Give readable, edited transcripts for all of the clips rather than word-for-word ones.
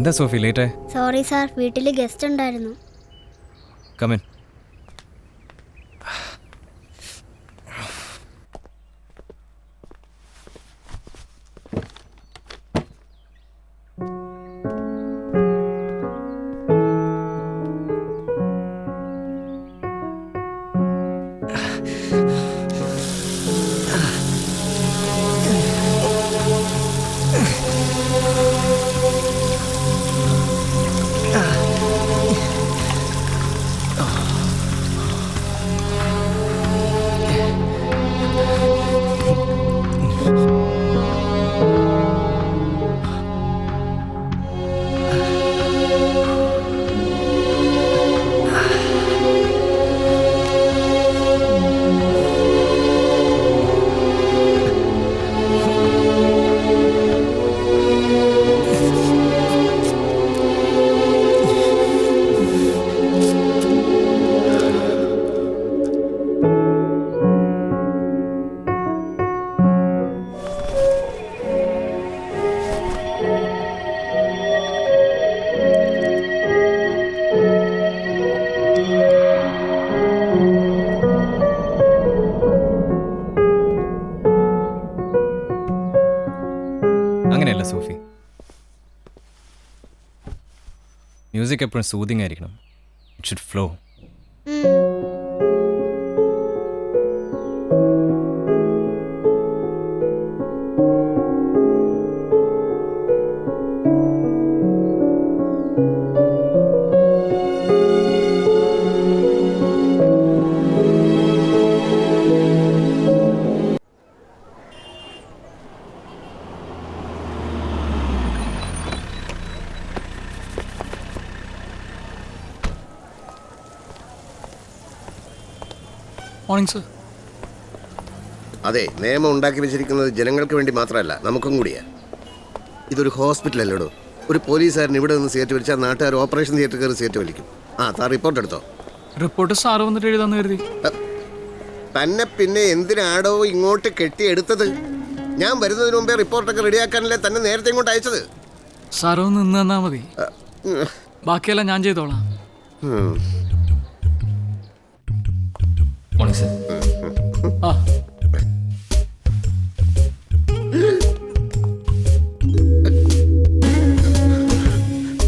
എന്താ Sophy late? Sorry sir, വീട്ടിൽ guest ഉണ്ടായിരുന്നു. കമിൻ. അങ്ങനെയല്ല സോഫി, മ്യൂസിക് എപ്പോഴും സൂതിങ് ആയിരിക്കണം. It should flow. Morning sir. അതെ, നിയമം ഉണ്ടാക്കി വെച്ചിരിക്കുന്നത് ജനങ്ങൾക്ക് വേണ്ടി മാത്രമല്ല, നമുക്കും കൂടിയാ. ഇതൊരു ഹോസ്പിറ്റൽ അല്ലടോ. ഒരു പോലീസുകാരൻ ഇവിടെ നിന്ന് സീറ്റ് വലിച്ചാൽ നാട്ടുകാർ ഓപ്പറേഷൻ തിയേറ്റർ കയറി സീറ്റ് വലിക്കും. താ റിപ്പോർട്ട് എടുത്തോ. റിപ്പോർട്ട് സാറ് വന്നിട്ട് എഴുതാന്ന് കരുതി. തന്നെ പിന്നെ എന്തിനാടോ ഇങ്ങോട്ട് കെട്ടിയെടുത്തത്? ഞാൻ വരുന്നതിന് മുമ്പേ റിപ്പോർട്ടൊക്കെ റെഡിയാക്കാനല്ലേ തന്നെ നേരത്തെ ഇങ്ങോട്ട് അയച്ചത്. സാറ് ഒന്ന് നിന്ന് തന്നാൽ മതി, ബാക്കിയെല്ലാം ഞാൻ ചെയ്തോളാം. ആ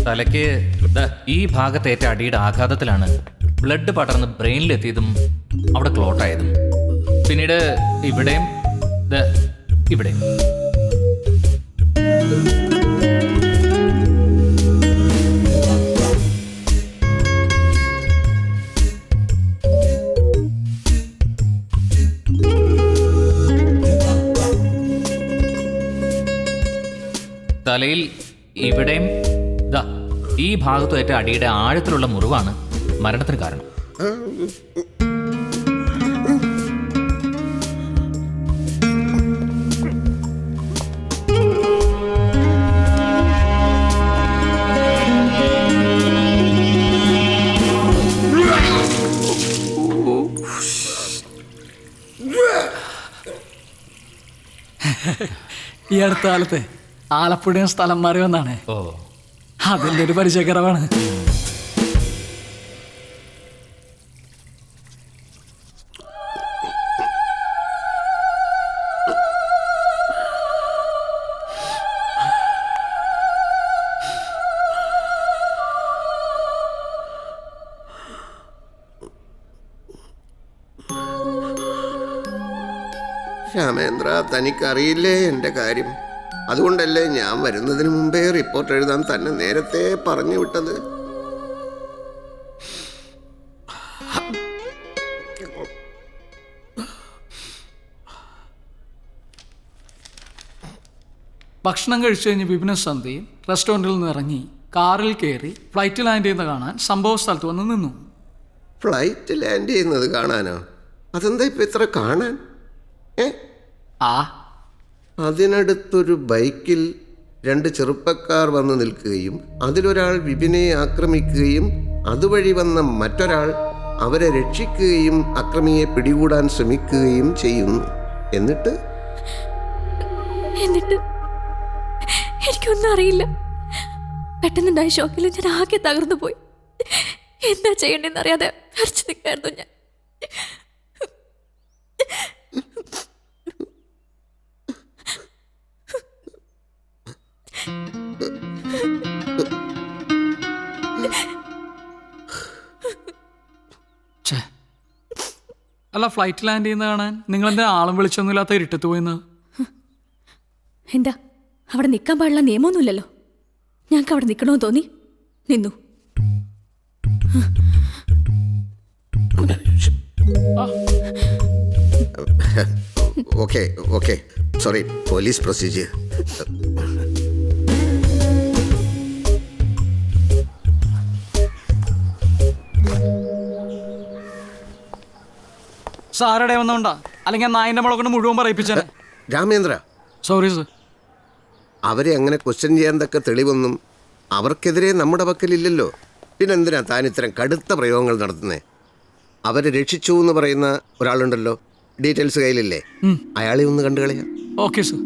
തലയ്ക്ക് ഈ ഭാഗത്തേറ്റ അടിയുടെ ആഘാതത്തിലാണ് ബ്ലഡ് പടർന്ന് ബ്രെയിനിലെത്തിയതും അവിടെ ക്ലോട്ടായതും. പിന്നീട് ഇവിടെയും ഇവിടെയും. തലയിൽ ഇവിടെയും ഈ ഭാഗത്തുമേറ്റ അടിയുടെ ആഴത്തിലുള്ള മുറിവാണ് മരണത്തിന് കാരണം. ഈ അടുത്ത കാലത്തെ ആലപ്പുഴ സ്ഥലം മാറി വന്നാണ്. അതിൻ്റെ ഒരു പരിചയക്കറവാണ്. രാമേന്ദ്ര, തനിക്കറിയില്ലേ എൻ്റെ കാര്യം? അതുകൊണ്ടല്ലേ ഞാൻ വരുന്നതിന് മുമ്പേ റിപ്പോർട്ട് എഴുതാൻ തന്നെ നേരത്തെ പറഞ്ഞു വിട്ടത്. ഭക്ഷണം കഴിച്ചു കഴിഞ്ഞ് വിപിന സന്ധി റെസ്റ്റോറൻറ്റിൽ നിന്ന് ഇറങ്ങി കാറിൽ കയറി ഫ്ലൈറ്റ് ലാൻഡ് ചെയ്യുന്നത് കാണാൻ സംഭവ സ്ഥലത്ത് വന്ന് നിന്നു. ഫ്ലൈറ്റ് ലാൻഡ് ചെയ്യുന്നത് കാണാനോ? അതെന്താ ഇപ്പം ഇത്ര കാണാൻ? അതിനടുത്തൊരു ബൈക്കിൽ 2 ചെറുപ്പക്കാർ വന്ന് നിൽക്കുകയും അതിലൊരാൾ വിപിനെ ആക്രമിക്കുകയും അതുവഴി വന്ന മറ്റൊരാൾ അവരെ രക്ഷിക്കുകയും അക്രമിയെ പിടികൂടാൻ ശ്രമിക്കുകയും ചെയ്യുന്നു. എന്നിട്ട് എനിക്കൊന്നും അറിയില്ല. പെട്ടെന്നുണ്ടായ ഷോക്കിൽ ഞാൻ ആകെ തകർന്നു പോയി. എന്താ ചെയ്യണ്ടെന്ന് അറിയാതെ വരച്ചു നിൽക്കായിരുന്നു ഞാൻ. അല്ല, ഫ്ലൈറ്റ് ലാൻഡ് ചെയ്യുന്ന കാണാൻ നിങ്ങൾ എന്താ ആളും വിളിച്ചൊന്നുമില്ലാത്ത ഇരുട്ടത്ത് പോയിന്ന്? എന്താ അവിടെ നിൽക്കാൻ പാടില്ല നിയമമൊന്നുമില്ലല്ലോ. ഞങ്ങൾക്ക് അവിടെ നിൽക്കണമെന്ന് തോന്നി, നിന്നു. Okay okay, sorry, police procedure. സാറടെ വന്നോണ്ടാ, അല്ലെങ്കിൽ നായിന്റെ മുളക് കൊണ്ട് മുഴുവൻ പറയിപ്പിച്ചേ. Ramendra, sorry sir. അവരെ അങ്ങനെ ക്വസ്റ്റ്യൻ ചെയ്യാൻ തക്ക തെളിവൊന്നും അവർക്കെതിരെ നമ്മുടെ പക്കലില്ലല്ലോ. പിന്നെന്തിനാ താൻ ഇത്തരം കടുത്ത പ്രയോഗങ്ങൾ നടത്തുന്നേ? അവരെ രക്ഷിച്ചു എന്ന് പറയുന്ന ഒരാളുണ്ടല്ലോ, ഡീറ്റെയിൽസ് കയ്യിലില്ലേ? അയാളെ ഒന്ന് കണ്ടു കളയാം. Okay sir.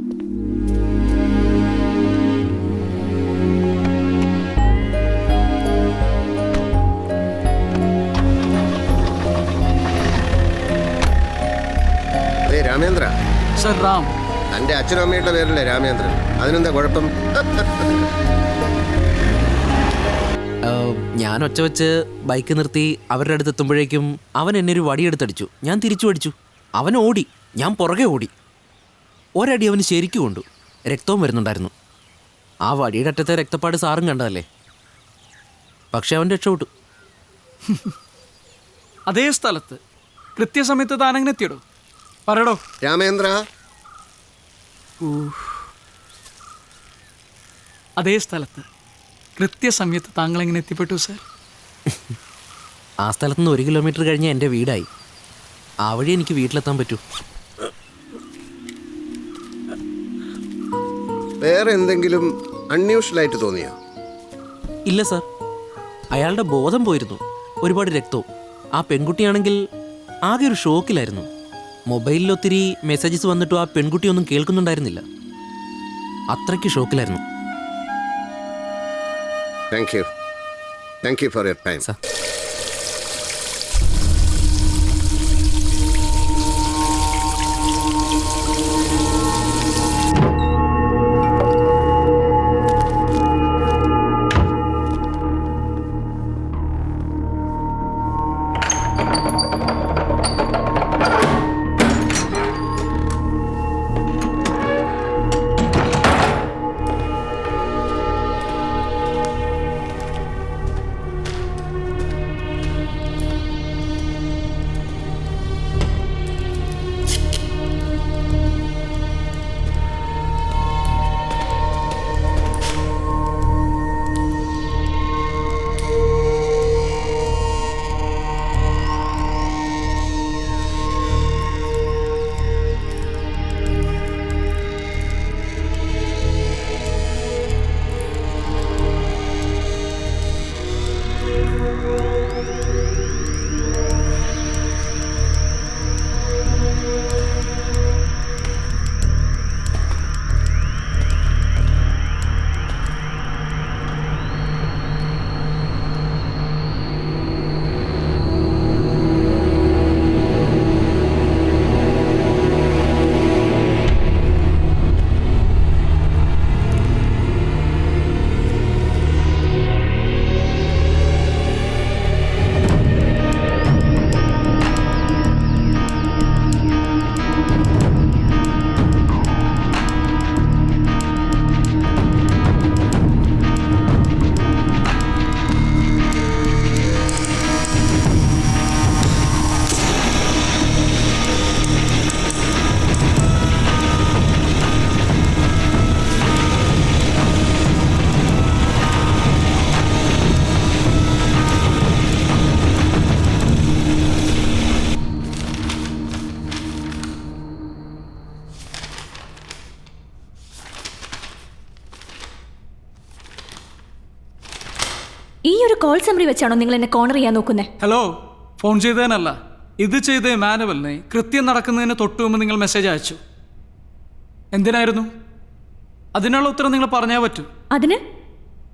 അതെ രാമേന്ദ്ര. സർ, റാം. തൻ്റെ അച്ഛനും അമ്മയുടെ പേരല്ലേ രാമേന്ദ്രൻ? അതിനെന്താ കുഴപ്പം? ഞാൻ ഒച്ച വെച്ച് ബൈക്ക് നിർത്തി അവരുടെ അടുത്ത് എത്തുമ്പോഴേക്കും അവൻ എന്നെ ഒരു വടിയെടുത്തടിച്ചു. ഞാൻ തിരിച്ചു അടിച്ചു. അവൻ ഓടി, ഞാൻ പുറകെ ഓടി. ഒരടി അവന് ശരിക്കും കൊണ്ടു. രക്തവും വരുന്നുണ്ടായിരുന്നു. ആ വടിയുടെ അറ്റത്തെ രക്തപ്പാട് സാറും കണ്ടതല്ലേ. പക്ഷെ അവൻ രക്ഷപ്പെട്ടു. അതേ സ്ഥലത്ത് കൃത്യസമയത്ത് താനങ്ങനെ എത്തിയിടോ? പറയടോ രാമേന്ദ്ര. അതേ സ്ഥലത്ത് കൃത്യസമയത്ത് താങ്കൾ എങ്ങനെ എത്തിപ്പെട്ടു സാർ? ആ സ്ഥലത്ത് നിന്ന് 1 കിലോമീറ്റർ കഴിഞ്ഞ് എൻ്റെ വീടായി. ആ വഴി എനിക്ക് വീട്ടിലെത്താൻ പറ്റൂ. വേറെ എന്തെങ്കിലും അൺയൂഷ്വലായിട്ട് തോന്നിയോ? ഇല്ല സാർ, അയാളുടെ ബോധം പോയിരുന്നു. ഒരുപാട് രക്തവും. ആ പെൺകുട്ടിയാണെങ്കിൽ ആകെ ഒരു ഷോക്കിലായിരുന്നു. മൊബൈലിൽ ഒത്തിരി മെസ്സേജസ് വന്നിട്ടും ആ പെൺകുട്ടിയൊന്നും കേൾക്കുന്നുണ്ടായിരുന്നില്ല. അത്രയ്ക്ക് ഷോക്കിലായിരുന്നു. Thank you for your time. Sir, ഈ ഒരു കോൾ സമ്മറി വെച്ചാണോ നിങ്ങൾ എന്നെ കോർണർ ചെയ്യാൻ നോക്കുന്നത്? ഹലോ, ഫോൺ ചെയ്തതിനല്ല, ഇത് ചെയ്ത മാനുവലിനെ കൃത്യം നടക്കുന്നതിന് തൊട്ടു മുമ്പ് നിങ്ങൾ മെസ്സേജ് അയച്ചു. എന്തിനായിരുന്നു? അതിനുള്ള ഉത്തരം നിങ്ങൾ പറഞ്ഞാൽ പറ്റൂ. അതിന്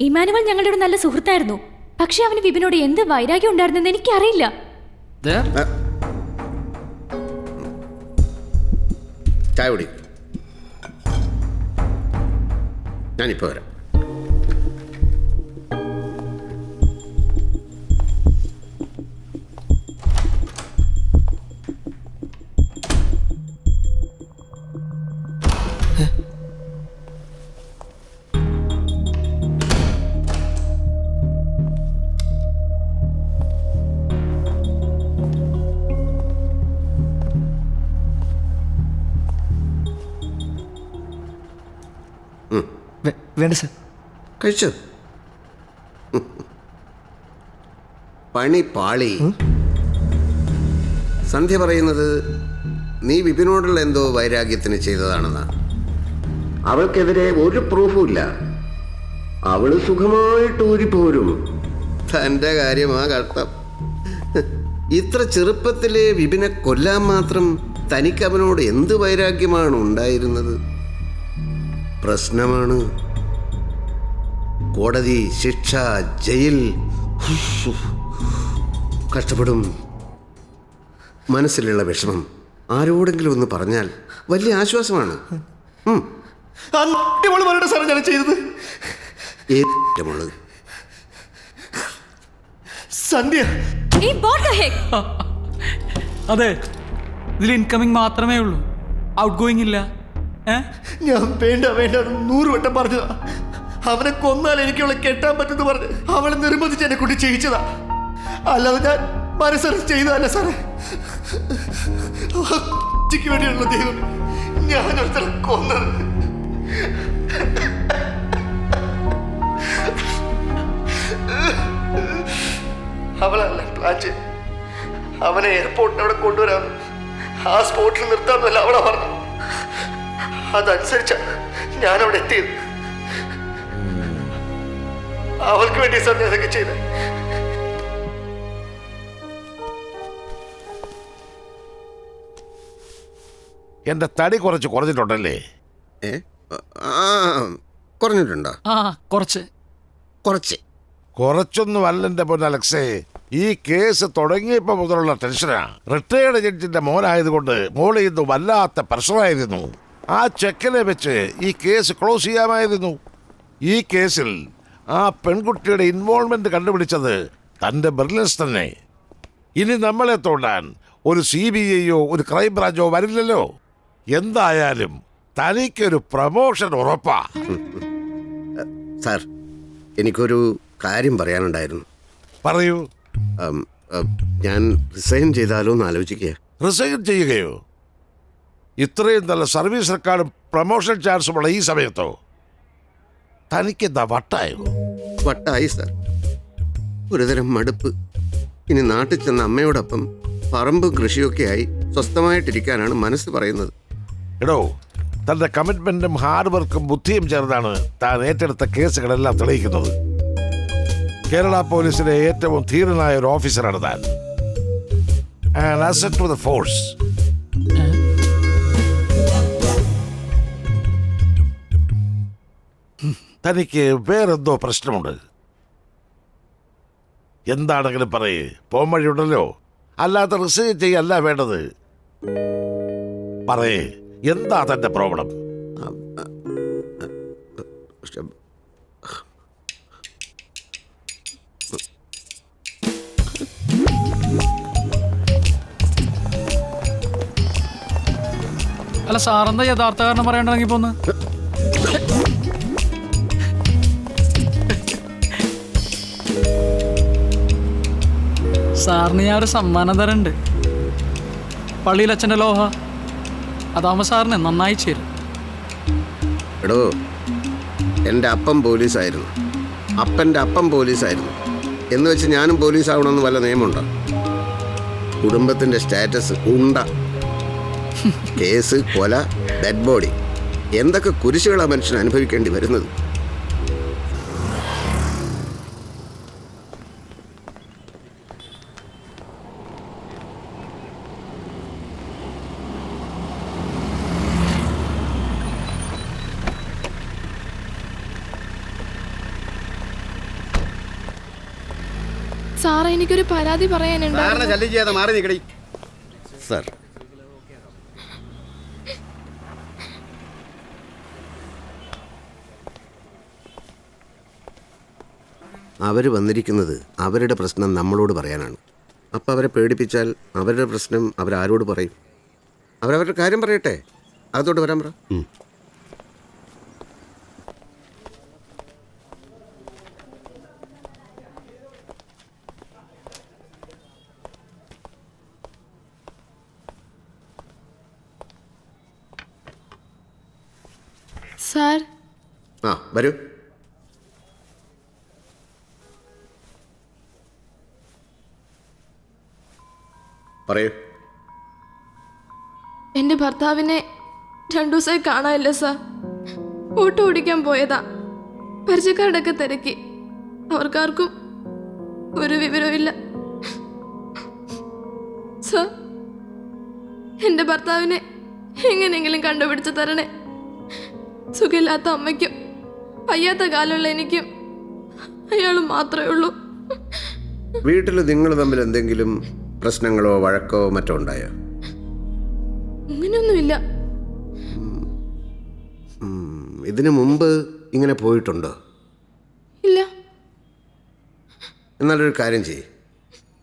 ഇമാനുവൽ ഞങ്ങളുടെ ഒരു നല്ല സുഹൃത്തായിരുന്നു. പക്ഷെ അവന് വിപിനോട് എന്ത് വൈരാഗ്യം ഉണ്ടായിരുന്നെന്ന് എനിക്കറിയില്ല. There? ചായ കുടി. ഞാനിപ്പോൾ വരാം. വേണ്ട സർ. കഴിച്ചു. പണി പാളി. സന്ധ്യ പറയുന്നത് നീ വിപിനോടുള്ള എന്തോ വൈരാഗ്യത്തിന് ചെയ്തതാണെന്നാ. അവൾക്കെതിരെ ഒരു പ്രൂഫും ഇല്ല. അവള് സുഖമായിട്ട് ഊരിപ്പോരും. തൻ്റെ കാര്യമാ കഷ്ടം. ഇത്ര ചെറുപ്പത്തിലെ വിപിനെ കൊല്ലാൻ മാത്രം തനിക്ക് അവനോട് എന്ത് വൈരാഗ്യമാണ് ഉണ്ടായിരുന്നത്? പ്രശ്നമാണ്. കോടതി, ശിക്ഷ, ജയിൽ, കഷ്ടപ്പെടും. മനസ്സിലുള്ള വിഷമം ആരോടെങ്കിലും ഒന്ന് പറഞ്ഞാൽ വലിയ ആശ്വാസമാണ്. സാറേ ഞാൻ ചെയ്തത് ഏറ്റവും സന്ധ്യ. അതെ, ഇതിൽ ഇൻകമിങ് മാത്രമേ ഉള്ളൂ, ഔട്ട് ഗോയിങ് ഇല്ല. ഞാൻ വേണ്ട 100 വട്ടം പറഞ്ഞതാ. അവനെ കൊന്നാൽ എനിക്ക് അവളെ കെട്ടാൻ പറ്റുമെന്ന് പറഞ്ഞ് അവളെ നിർബന്ധിച്ച് എന്നെ കൊണ്ട് ചെയ്യിച്ചതാ. അല്ലാതെ ഞാൻ മനസ്സറിച്ച് ചെയ്തതല്ല സാറേ. ഒറ്റയ്ക്ക് വേണ്ടിയുള്ള ദൈവം ഞാനൊരുത്തരെ കൊന്നത്. അവളല്ല പ്ലാൻ ചെയ്ത് അവനെ എയർപോർട്ടിന് അവിടെ കൊണ്ടുവരാമെന്ന്, ആ സ്പോട്ടിൽ നിർത്താമെന്നല്ല അവളെ പറഞ്ഞു. അതനുസരിച്ച ഞാനവിടെ എത്തിയത്. അവൾക്ക് വേണ്ടി സാർ ഞാൻ അതൊക്കെ ചെയ്ത. എന്റെ തടി കുറച്ചിട്ടുണ്ടല്ലേ? കുറഞ്ഞിട്ടുണ്ടോ? കുറച്ചൊന്നും അല്ല എന്റെ പൊന്ന് അലക്സേ. ഈ കേസ് തുടങ്ങിയപ്പോ മുതലുള്ള ടെൻഷനാ. റിട്ടയർഡ് ജഡ്ജിന്റെ മോനായതുകൊണ്ട് മോളിൽ നിന്ന് വല്ലാത്ത പ്രഷറായിരുന്നു. ആ ചെക്കനെ വെച്ച് ഈ കേസ് ക്ലോസ് ചെയ്യാമായിരുന്നു. ഈ കേസിൽ ആ പെൺകുട്ടിയുടെ ഇൻവോൾവ്മെന്റ് കണ്ടുപിടിച്ചത് തന്റെ ബ്രില്യൻസ് തന്നെ. ഇനി നമ്മളെ തോണ്ടാൻ ഒരു CBIയോ ഒരു ക്രൈം ബ്രാഞ്ചോ വരില്ലല്ലോ. എന്തായാലും തനിക്കൊരു പ്രമോഷൻ ഉറപ്പാ. സാർ, എനിക്കൊരു കാര്യം പറയാനുണ്ടായിരുന്നു. പറയൂ. ഞാൻ റിസൈൻ ചെയ്താലോ എന്ന് ആലോചിക്കുക. റിസൈൻ ചെയ്യുകയോ? ഇത്രയും നല്ല സർവീസ് റെക്കോർഡും പ്രമോഷൻ ചാൻസുമുള്ള ഈ സമയത്തോ? തനിക്കെന്താ വട്ടായോ? വട്ടായി സാർ. ഒരുതരം മടുപ്പ്. ഇനി നാട്ടിൽ ചെന്ന അമ്മയോടൊപ്പം പറമ്പും കൃഷിയൊക്കെ ആയി സ്വസ്ഥമായിട്ടിരിക്കാനാണ് മനസ്സ് പറയുന്നത്. എടോ, തന്റെ കമ്മിറ്റ്മെന്റും ഹാർഡ് വർക്കും ബുദ്ധിയും ചേർന്നാണ് താൻ ഏറ്റെടുത്ത കേസുകളെല്ലാം തെളിയിക്കുന്നത്. കേരള പോലീസിലെ ഏറ്റവും ധീരനായ ഒരു ഓഫീസറാണ് താൻ. An asset to the force. തനിക്ക് വേറെന്തോ പ്രശ്നമുണ്ട്. എന്താണെങ്കിലും പറയേ, പോംവഴിയുണ്ടല്ലോ. അല്ലാതെ റിസൈൻ ചെയ്യല്ല വേണ്ടത്. പറയേ, എന്താ തന്റെ പ്രോബ്ലം? അല്ല, സാറെന്താ യഥാർത്ഥ കാരണം പറയണ്ടെങ്കിൽ പോന്ന്? സാറിന് ഞാൻ ഒരു സമ്മാനം തരുന്നുണ്ട്. പള്ളിയിൽ അച്ഛൻ്റെ ലോഹ. അതാവുമ്പോൾ സാറിന് നന്നായി ചേരും. എടോ, എൻ്റെ അപ്പം പോലീസായിരുന്നു, അപ്പൻ്റെ അപ്പം പോലീസായിരുന്നു എന്ന് വെച്ച് ഞാനും പോലീസാവണമെന്ന് വല്ല നിയമമുണ്ടോ? കുടുംബത്തിൻ്റെ സ്റ്റാറ്റസ് ഉണ്ട. കേസ്, കൊല, ഡെഡ് ബോഡി, എന്തൊക്കെ കുരിശുകളാണ് മനുഷ്യൻ അനുഭവിക്കേണ്ടി വരുന്നത്. സാറേ എനിക്കൊരു പരാതി പറയാനുണ്ട്. സാറിനെ ശല്യം ചെയ്യാതെ മാറി നിൽക്കടി. സാർ, അവർ വന്നിരിക്കുന്നത് അവരുടെ പ്രശ്നം നമ്മളോട് പറയാനാണ്. അപ്പം അവരെ പേടിപ്പിച്ചാൽ അവരുടെ പ്രശ്നം അവരാരോട് പറയും? അവരവരുടെ കാര്യം പറയട്ടെ. അതോട്ട് വരാൻ പറ. സാർ, ആ വരൂ. പറയൂ. എൻ്റെ ഭർത്താവിനെ 2 ദിവസമായി കാണാനില്ല സാർ. ഓട്ടോ ഓടിക്കാൻ പോയതാ. പരിചയക്കാരുടെയൊക്കെ തിരക്കി. അവർക്കാർക്കും ഒരു വിവരമില്ല. സാർ, എൻ്റെ ഭർത്താവിനെ എങ്ങനെയെങ്കിലും കണ്ടുപിടിച്ച് തരണേ. സുഖമില്ലാത്ത അമ്മയ്ക്കും വയ്യാത്ത കാലമുള്ള എനിക്കും അയാൾ മാത്രമേ ഉള്ളൂ. വീട്ടിൽ നിങ്ങൾ തമ്മിൽ എന്തെങ്കിലും പ്രശ്നങ്ങളോ വഴക്കോ മറ്റോ ഉണ്ടായോ? അങ്ങനെയൊന്നുമില്ല. ഇതിനു മുമ്പ് ഇങ്ങനെ പോയിട്ടുണ്ടോ? ഇല്ല. എന്നാലൊരു കാര്യം ചെയ്യ്.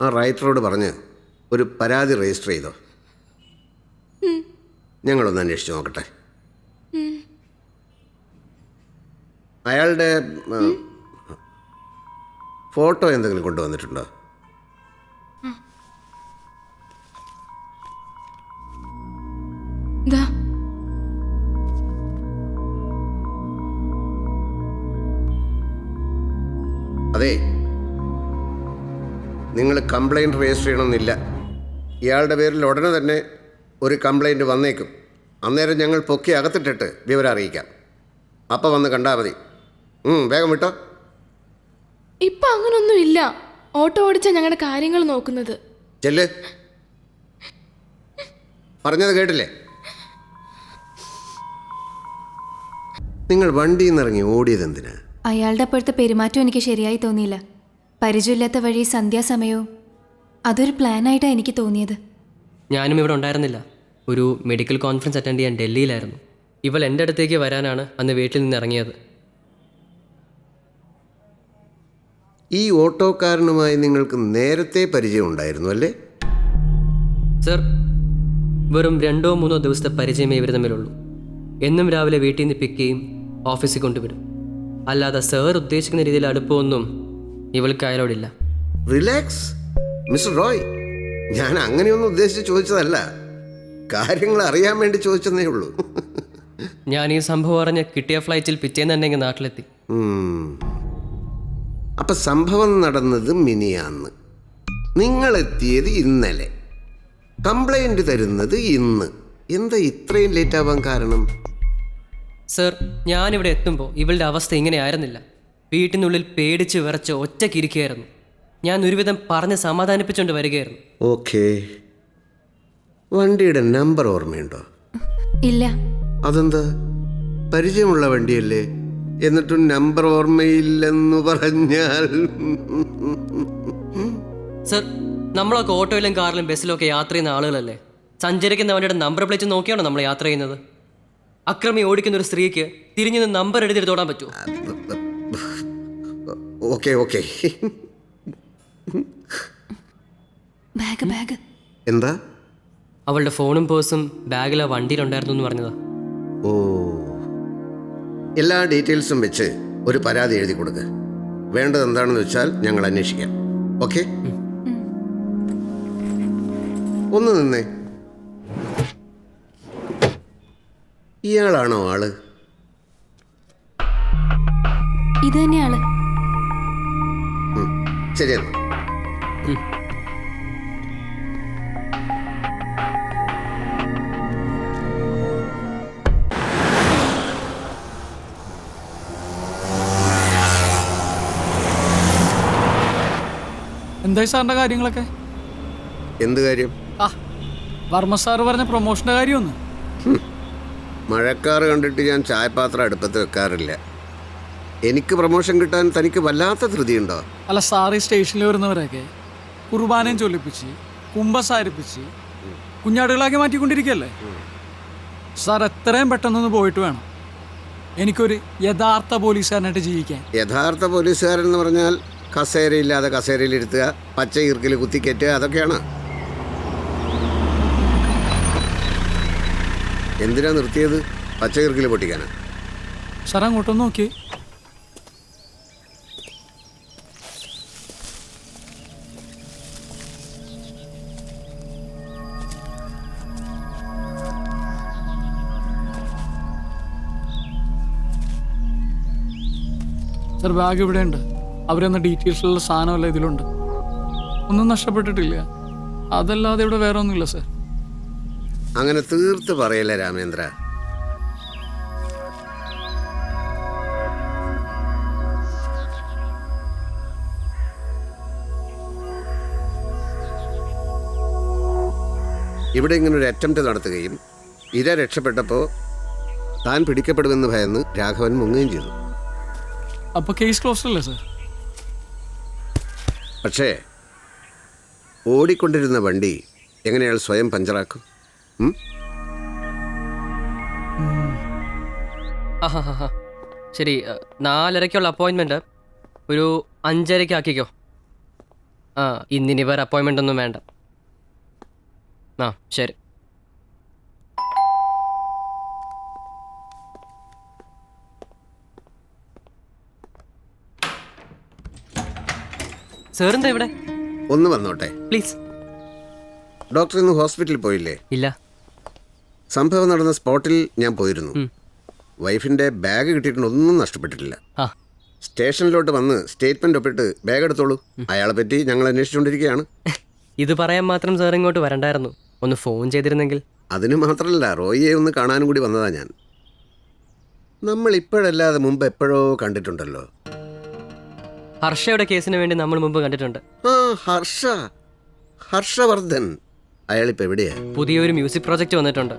ആ റൈറ്ററോട് പറഞ്ഞ് ഒരു പരാതി രജിസ്റ്റർ ചെയ്തോ. ഞങ്ങളൊന്ന് അന്വേഷിച്ച് നോക്കട്ടെ. അയാളുടെ ഫോട്ടോ എന്തെങ്കിലും കൊണ്ടുവന്നിട്ടുണ്ടോ? ദാ. അതെ, നിങ്ങൾ കംപ്ലൈൻറ്റ് രജിസ്റ്റർ ചെയ്യണമെന്നില്ല. ഇയാളുടെ പേരിൽ ഉടനെ തന്നെ ഒരു കംപ്ലൈൻറ്റ് വന്നേക്കും. അന്നേരം ഞങ്ങൾ പൊക്കി അകത്തിട്ടിട്ട് വിവരം അറിയിക്കാം. അപ്പം വന്ന് കണ്ടാൽ മതി. വേഗം വിട്ടോ. ഇപ്പൊ അങ്ങനൊന്നും ഇല്ല. ഓട്ടോ ഓടിച്ച ഞങ്ങളുടെ കാര്യങ്ങൾ നോക്കുന്നത്. ചെല്ല്. പറഞ്ഞത് കേട്ടില്ലേ? നിങ്ങൾ വണ്ടിയിൽ നിന്ന് ഇറങ്ങി ഓടിയത് എന്തിനാ? അയാളുടെ അപ്പോഴത്തെ പെരുമാറ്റം എനിക്ക് ശരിയായി തോന്നിയില്ല. പരിചയമില്ലാത്ത വഴി സന്ധ്യാസമയവും അതൊരു പ്ലാനായിട്ടാണ് എനിക്ക് തോന്നിയത്. ഞാനും ഇവിടെ ഉണ്ടായിരുന്നില്ല. ഒരു മെഡിക്കൽ കോൺഫറൻസ് അറ്റൻഡ് ചെയ്യാൻ ഡൽഹിയിലായിരുന്നു. ഇവൾ എൻ്റെ അടുത്തേക്ക് വരാനാണ് അന്ന് വീട്ടിൽ നിന്ന് ഇറങ്ങിയത്. ഈ ഓട്ടോക്കാരനുമായി നിങ്ങൾക്ക് നേരത്തെ പരിചയം ഉണ്ടായിരുന്നു അല്ലേ? സർ, വെറും 2-3 ദിവസത്തെ പരിചയമേ ഇവർ തമ്മിലുള്ളൂ. എന്നും രാവിലെ വീട്ടിൽ നിന്ന് പിക്ക് ചെയ്യും, ഓഫീസിൽ കൊണ്ടുവിടും. അല്ലാതെ സർ ഉദ്ദേശിക്കുന്ന രീതിയിൽ അടുപ്പമൊന്നും ഇവൾക്ക് അയാളോടില്ല. Relax mister Roy. ഞാൻ അങ്ങനെയൊന്നും ഉദ്ദേശിച്ച് ചോദിച്ചതല്ല. കാര്യങ്ങൾ അറിയാൻ വേണ്ടി ചോദിച്ചതേ ഉള്ളൂ. ഞാൻ ഈ സംഭവം അറിഞ്ഞ് കിട്ടിയ ഫ്ലൈറ്റിൽ പിറ്റേന്ന് തന്നെ ഇങ്ങ് നാട്ടിലെത്തി. അപ്പൊ സംഭവം നടന്നത് മിനിയാന്ന്, നിങ്ങളെത്തിയത് ഇന്നലെ, കംപ്ലൈന്റ് തരുന്നത് ഇന്ന്. എന്താ ഇത്രയും ലേറ്റ് ആവാൻ കാരണം? സർ, ഞാനിവിടെ എത്തുമ്പോൾ ഇവളുടെ അവസ്ഥ ഇങ്ങനെ ആയിരുന്നില്ല. വീട്ടിനുള്ളിൽ പേടിച്ച് വിറച്ച് ഒറ്റയ്ക്കിരിക്കുകയായിരുന്നു. ഞാൻ ഒരുവിധം പറഞ്ഞ് സമാധാനിപ്പിച്ചുകൊണ്ട് വരികയായിരുന്നു. ഓക്കെ. വണ്ടിയുടെ നമ്പർ ഓർമ്മയുണ്ടോ? ഇല്ല. അതെന്താ? പരിചയമുള്ള വണ്ടിയല്ലേ, എന്നിട്ടും നമ്പർ ഓർമ്മയില്ലെന്ന് പറഞ്ഞാൽ? സർ, നമ്മളൊക്കെ ഓട്ടോയിലും കാറിലും ബസ്സിലും ഒക്കെ യാത്ര ചെയ്യുന്ന ആളുകളല്ലേ. സഞ്ചരിക്കുന്ന വണ്ടിയുടെ നമ്പർ പ്ലേറ്റ് നോക്കിയാണോ നമ്മൾ യാത്ര ചെയ്യുന്നത്? അക്രമി ഓടിക്കുന്ന ഒരു സ്ത്രീക്ക് തിരിഞ്ഞു നിന്ന് നമ്പർ എഴുതിയിട്ട് തോടാൻ പറ്റുമോ? Okay okay. ബാഗ്. എന്താ? അവളുടെ ഫോണും പേഴ്സും ബാഗിലെ വണ്ടിയിലുണ്ടായിരുന്നു എന്ന് പറഞ്ഞതാ. ഓ, എല്ലാ ഡീറ്റെയിൽസും വെച്ച് ഒരു പരാതി എഴുതി കൊടുക്കുക. വേണ്ടത് എന്താണെന്ന് വെച്ചാൽ ഞങ്ങൾ അന്വേഷിക്കാം. ഓക്കെ? ഒന്ന് നിന്നേ. ഇയാളാണോ ആള്? ഇത് തന്നെയാള്. ശരിയെന്നാ. എന്തായി സാറിൻ്റെ കാര്യങ്ങളൊക്കെ? എന്ത് കാര്യം? വർമ്മ സാറ് പറഞ്ഞ പ്രൊമോഷൻ്റെ കാര്യമൊന്ന്. മഴക്കാറ് കണ്ടിട്ട് ഞാൻ ചായപാത്രം അടുപ്പത്ത് വെക്കാറില്ല. എനിക്ക് പ്രൊമോഷൻ കിട്ടാൻ തനിക്ക് വല്ലാത്ത ധൃതിയുണ്ടോ? അല്ല സാർ, ഈ സ്റ്റേഷനിൽ വരുന്നവരൊക്കെ കുർബാനയും ചൊല്ലിപ്പിച്ച് കുമ്പസാരിപ്പിച്ച് കുഞ്ഞാടുകളാക്കി മാറ്റിക്കൊണ്ടിരിക്കുകയല്ലേ സാർ. എത്രയും പെട്ടെന്നൊന്ന് പോയിട്ട് വേണം എനിക്കൊരു യഥാർത്ഥ പോലീസുകാരനായിട്ട് ജീവിക്കാൻ. യഥാർത്ഥ പോലീസുകാരൻ എന്ന് പറഞ്ഞാൽ കസേരയില്ലാതെ കസേരയിലിരുത്തുക, പച്ച ഈർക്കിൽ കുത്തിക്കയറ്റുക, അതൊക്കെയാണ്. എന്തിനാ നിർത്തിയത്? പച്ച ഈർക്കിൽ പൊട്ടിക്കാനാ? സാർ അങ്ങോട്ടൊന്ന് നോക്കിയേ. സാർ ബാഗ് ഇവിടെ ഉണ്ട്. അവരെന്ന ഡീറ്റെയിൽസിലുള്ള സാധനമല്ല ഇതിലുണ്ട്. ഒന്നും നഷ്ടപ്പെട്ടിട്ടില്ല. അതല്ലാതെ ഇവിടെ വേറെ ഒന്നുമില്ല സാർ. അങ്ങനെ തീർത്ത് പറയല്ലേ രാമേന്ദ്ര. ഇവിടെ ഇങ്ങനെ ഒരു അറ്റംപ്റ്റ് നടത്തുകയും ഇര രക്ഷപ്പെട്ടപ്പോൾ താൻ പിടിക്കപ്പെടുമെന്ന് ഭയന്ന് രാഘവൻ മുങ്ങുകയും ചെയ്തു. അപ്പോൾ കേസ് ക്ലോസ് അല്ലേ സാർ? പക്ഷേ ഓടിക്കൊണ്ടിരുന്ന വണ്ടി എങ്ങനെയാൾ സ്വയം പഞ്ചറാക്കും? ശരി, 4:30ക്കുള്ള അപ്പോയിൻമെൻറ്റ് ഒരു 5:30 ആക്കിക്കോ. ഇന്നിനി വേറെ അപ്പോയിൻമെൻ്റ് ഒന്നും വേണ്ട. ശരി. സാറെന്താ ഇവിടെ? ഒന്ന് വന്നോട്ടെ പ്ലീസ്. ഡോക്ടർ ഇന്ന് ഹോസ്പിറ്റലിൽ പോയില്ലേ? ഇല്ല. സംഭവം നടന്ന സ്പോട്ടിൽ ഞാൻ പോയിരുന്നു. വൈഫിൻ്റെ ബാഗ് കിട്ടിയിട്ടുണ്ട്, ഒന്നും നഷ്ടപ്പെട്ടിട്ടില്ല. സ്റ്റേഷനിലോട്ട് വന്ന് സ്റ്റേറ്റ്മെന്റ് ഒപ്പിട്ട് ബാഗ് എടുത്തോളൂ. അയാളെ പറ്റി ഞങ്ങൾ അന്വേഷിച്ചുകൊണ്ടിരിക്കുകയാണ്. ഇത് പറയാൻ മാത്രം സാർ ഇങ്ങോട്ട് വരണ്ടായിരുന്നു. ഒന്ന് ഫോൺ ചെയ്തിരുന്നെങ്കിൽ. അതിന് മാത്രമല്ല, റോയിയെ ഒന്ന് കാണാനും കൂടി വന്നതാ ഞാൻ. നമ്മൾ ഇപ്പോഴല്ലാതെ മുമ്പ് എപ്പോഴോ കണ്ടിട്ടുണ്ടല്ലോ. ഹർഷയുടെ കേസിന് വേണ്ടി നമ്മൾ മുമ്പ് കണ്ടിട്ടുണ്ട്. ഹർഷവർദ്ധൻ. അയാളിപ്പോൾ എവിടെയാ? പുതിയൊരു മ്യൂസിക് പ്രോജക്റ്റ് വന്നിട്ടുണ്ട്.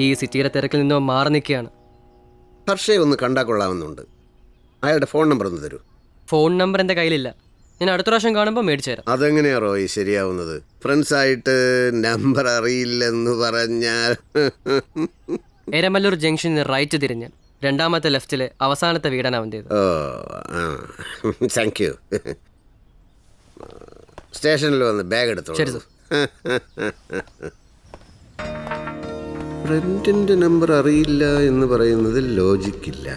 ഈ സിറ്റിയിലെ തിരക്കിൽ നിന്നോ മാറി നിൽക്കുകയാണ്. ഹർഷയെ ഒന്ന് കണ്ടാൽ കൊള്ളാമെന്നുണ്ട്. അയാളുടെ ഫോൺ നമ്പർ ഒന്ന് തരൂ. ഫോൺ നമ്പർ എൻ്റെ കയ്യിലില്ല. ഞാൻ അടുത്ത പ്രാവശ്യം കാണുമ്പോൾ മേടിച്ചു തരാം. അതെങ്ങനെയാ റോയി ശരിയാവുന്നത്? ഫ്രണ്ട്സായിട്ട് നമ്പർ അറിയില്ലെന്ന് പറഞ്ഞാൽ? എരമല്ലൂർ ജംഗ്ഷനിൽ റൈറ്റ് തിരിഞ്ഞ് 2ാമത്തെ ലെഫ്റ്റിലെ അവസാനത്തെ വീടാണ് അവൻ്റേത്. Thank you. സ്റ്റേഷനിൽ വന്ന് ബാഗ് എടുത്തോളൂ. ശരി സർ. ഫ്രണ്ടിൻ്റെ നമ്പർ അറിയില്ല എന്ന് പറയുന്നതിൽ ലോജിക്കില്ല.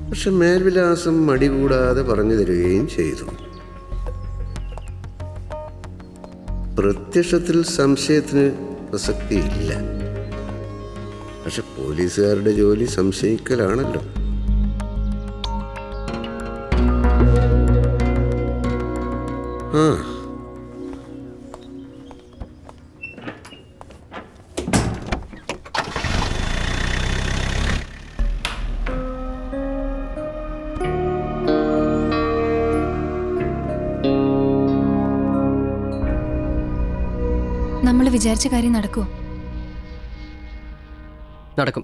പക്ഷെ മേൽവിലാസം മടി കൂടാതെ പറഞ്ഞു തരികയും ചെയ്തു. പ്രത്യക്ഷത്തിൽ സംശയത്തിന് പ്രസക്തിയില്ല. പക്ഷെ പോലീസുകാരുടെ ജോലി സംശയിക്കലാണല്ലോ. നമ്മൾ വിചാരിച്ച കാര്യം നടക്കുമോ? നടക്കും.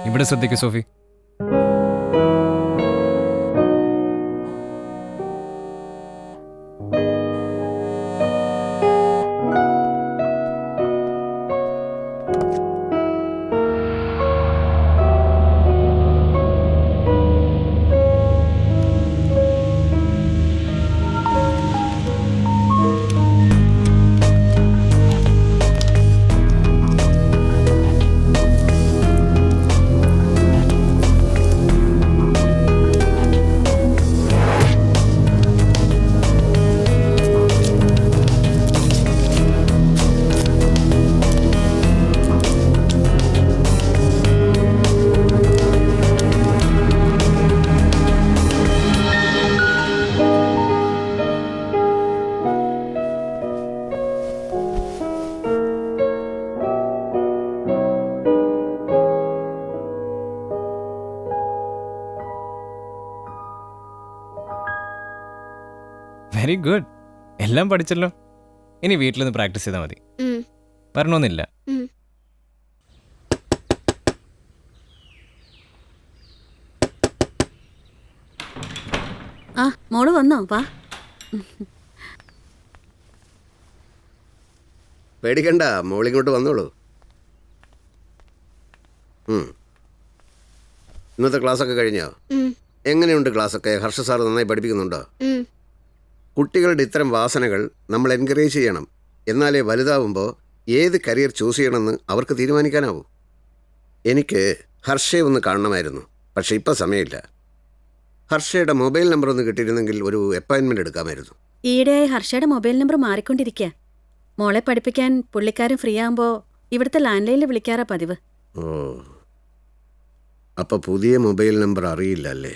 ഇവിടെ ശ്രദ്ധിക്കൂ സോഫി. Very good. എല്ലാം പഠിച്ചല്ലോ. ഇനി വീട്ടിലൊന്ന് പ്രാക്ടീസ് ചെയ്താൽ മതി. വരണമെന്നില്ല. ഉം. ആ മോള് വന്നോ? വാ. പേടിക്കണ്ട, മോളിങ്ങോട്ട് വന്നോളൂ. ഇന്നത്തെ ക്ലാസ്സൊക്കെ കഴിഞ്ഞോ? ഉം. എങ്ങനെയുണ്ട് ക്ലാസ്സൊക്കെ? ഹർഷ സാർ നന്നായി പഠിപ്പിക്കുന്നുണ്ടോ? ഉം. കുട്ടികളുടെ ഇത്തരം വാസനകൾ നമ്മൾ എൻകറേജ് ചെയ്യണം. എന്നാലേ വലുതാവുമ്പോൾ ഏത് കരിയർ ചൂസ് ചെയ്യണമെന്ന് അവർക്ക് തീരുമാനിക്കാനാവൂ. എനിക്ക് ഹർഷയെ ഒന്ന് കാണണമായിരുന്നു, പക്ഷേ ഇപ്പം സമയമില്ല. ഹർഷയുടെ മൊബൈൽ നമ്പർ ഒന്ന് കിട്ടിയിരുന്നെങ്കിൽ ഒരു അപ്പോയിൻമെൻ്റ് എടുക്കാമായിരുന്നു. ഈയിടെയായി ഹർഷയുടെ മൊബൈൽ നമ്പർ മാറിക്കൊണ്ടിരിക്കുക. മോളെ പഠിപ്പിക്കാൻ പുള്ളിക്കാരൻ ഫ്രീ ആകുമ്പോൾ ഇവിടുത്തെ ലാൻഡ് ലൈനിൽ വിളിക്കാറാ പതിവ്. ഓ, അപ്പോൾ പുതിയ മൊബൈൽ നമ്പർ അറിയില്ല അല്ലേ?